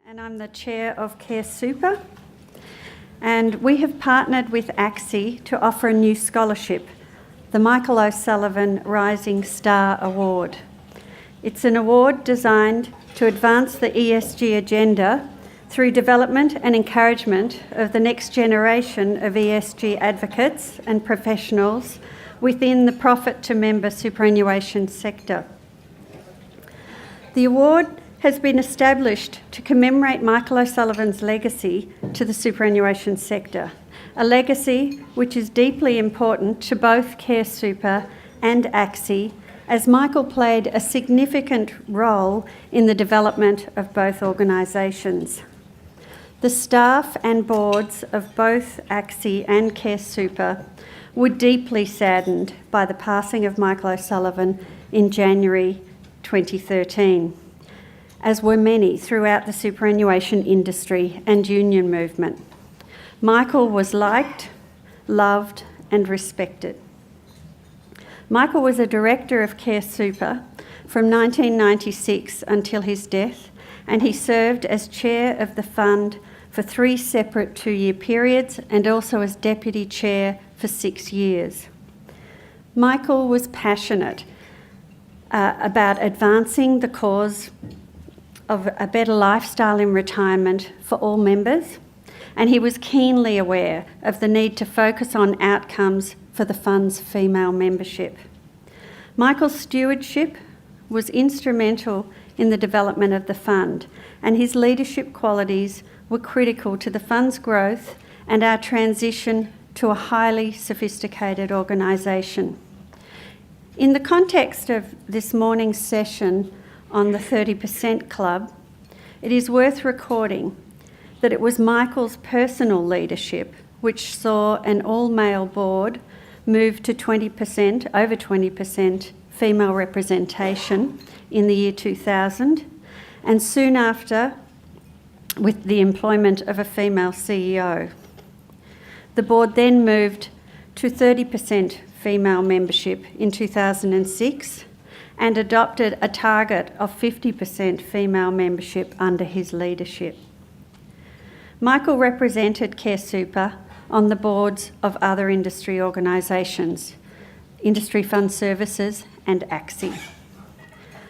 And I'm the chair of Care Super, and we have partnered with ACSI to offer a new scholarship, the Michael O'Sullivan Rising Star Award. It's an award designed to advance the ESG agenda through development and encouragement of the next generation of ESG advocates and professionals within the profit-to-member superannuation sector. The award has been established to commemorate Michael O'Sullivan's legacy to the superannuation sector, a legacy which is deeply important to both Care Super and ACSI, as Michael played a significant role in the development of both organisations. The staff and boards of both ACSI and Care Super were deeply saddened by the passing of Michael O'Sullivan in January 2013, as were many throughout the superannuation industry and union movement. Michael was liked, loved and respected. Michael was a director of Care Super from 1996 until his death, and he served as chair of the fund for 3 separate 2-year periods and also as deputy chair for 6 years. Michael was passionate about advancing the cause of a better lifestyle in retirement for all members, and he was keenly aware of the need to focus on outcomes for the fund's female membership. Michael's stewardship was instrumental in the development of the fund, and his leadership qualities were critical to the fund's growth and our transition to a highly sophisticated organisation. In the context of this morning's session on the 30% Club, it is worth recording that it was Michael's personal leadership which saw an all-male board move to over 20% female representation in the year 2000, and soon after, with the employment of a female CEO. The board then moved to 30% female membership in 2006 and adopted a target of 50% female membership under his leadership. Michael represented Care Super on the boards of other industry organisations, Industry Fund Services and ACSI.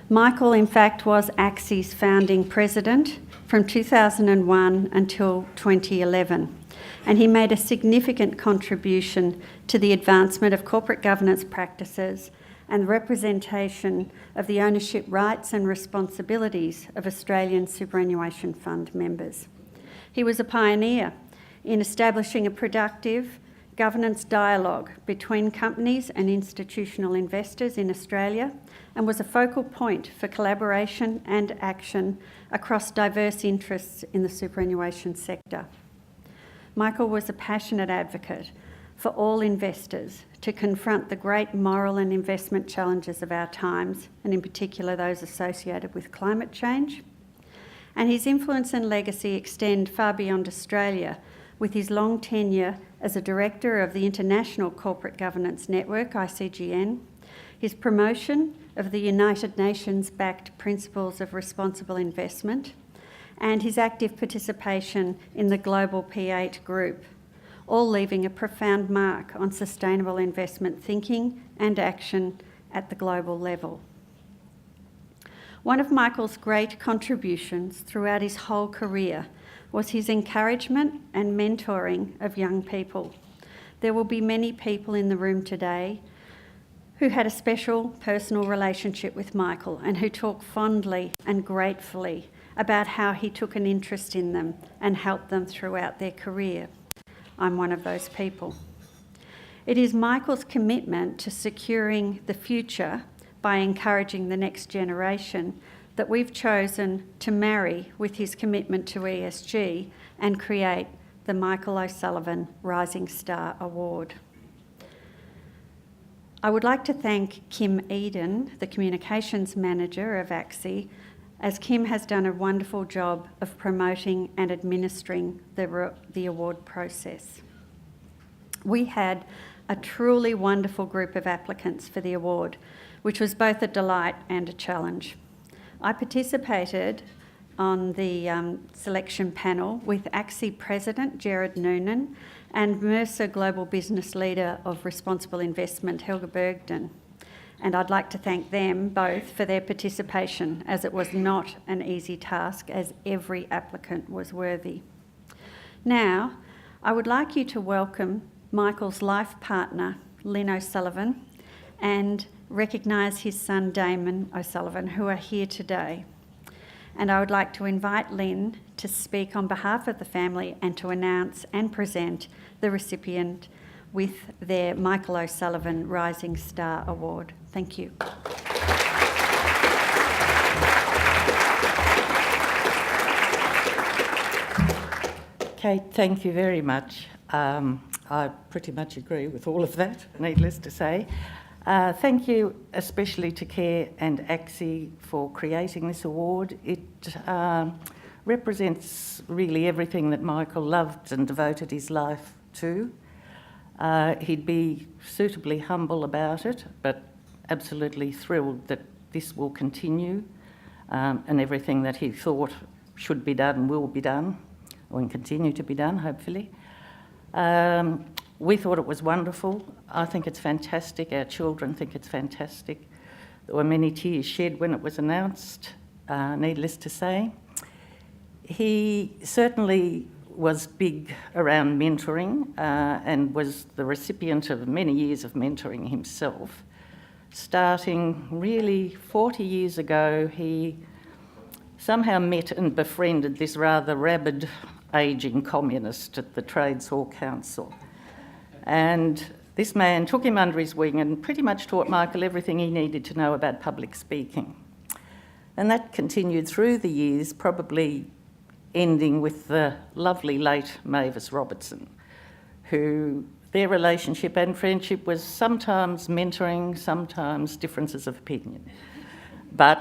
Michael, in fact, was ACSI's founding president from 2001 until 2011, and he made a significant contribution to the advancement of corporate governance practices and the representation of the ownership rights and responsibilities of Australian superannuation fund members. He was a pioneer in establishing a productive governance dialogue between companies and institutional investors in Australia, and was a focal point for collaboration and action across diverse interests in the superannuation sector. Michael was a passionate advocate for all investors to confront the great moral and investment challenges of our times, and in particular those associated with climate change. And his influence and legacy extend far beyond Australia, with his long tenure as a director of the International Corporate Governance Network, ICGN, his promotion of the United Nations-backed Principles of Responsible Investment, and his active participation in the Global P8 group, all leaving a profound mark on sustainable investment thinking and action at the global level. One of Michael's great contributions throughout his whole career was his encouragement and mentoring of young people. There will be many people in the room today who had a special personal relationship with Michael and who talk fondly and gratefully about how he took an interest in them and helped them throughout their career. I'm one of those people. It is Michael's commitment to securing the future by encouraging the next generation that we've chosen to marry with his commitment to ESG and create the Michael O'Sullivan Rising Star Award. I would like to thank Kim Eden, the Communications Manager of ACSI, as Kim has done a wonderful job of promoting and administering the award process. We had a truly wonderful group of applicants for the award, which was both a delight and a challenge. I participated on the selection panel with AXI President Gerard Noonan and Mercer Global Business Leader of Responsible Investment Helga Bergden. And I'd like to thank them both for their participation, as it was not an easy task, as every applicant was worthy. Now, I would like you to welcome Michael's life partner, Lynn O'Sullivan, and recognise his son Damon O'Sullivan, who are here today. And I would like to invite Lynn to speak on behalf of the family and to announce and present the recipient with their Michael O'Sullivan Rising Star Award. Thank you. Kate, thank you very much. I pretty much agree with all of that, needless to say. Thank you especially to CARE and AXI for creating this award. It represents really everything that Michael loved and devoted his life to. He'd be suitably humble about it, but absolutely thrilled that this will continue, and everything that he thought should be done will be done, or continue to be done, hopefully. We thought it was wonderful. I think it's fantastic. Our children think it's fantastic. There were many tears shed when it was announced, needless to say. He certainly was big around mentoring and was the recipient of many years of mentoring himself. Starting really 40 years ago, he somehow met and befriended this rather rabid, ageing communist at the Trades Hall Council. And this man took him under his wing and pretty much taught Michael everything he needed to know about public speaking. And that continued through the years, probably ending with the lovely late Mavis Robertson, who their relationship and friendship was sometimes mentoring, sometimes differences of opinion. But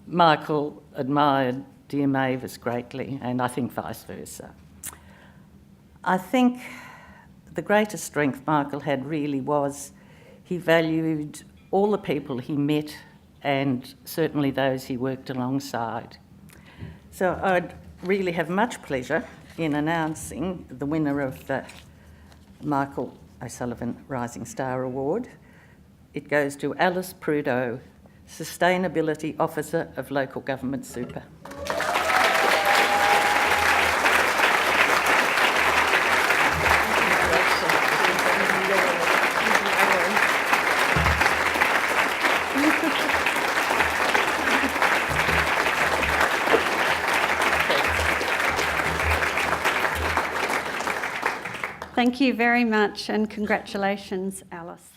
Michael admired dear Mavis greatly, and I think vice versa. I think the greatest strength Michael had really was he valued all the people he met and certainly those he worked alongside. So I'd really have much pleasure in announcing the winner of the Michael O'Sullivan Rising Star Award. It goes to Alice Prudhoe, Sustainability Officer of Local Government Super. Thank you very much, and congratulations, Alice.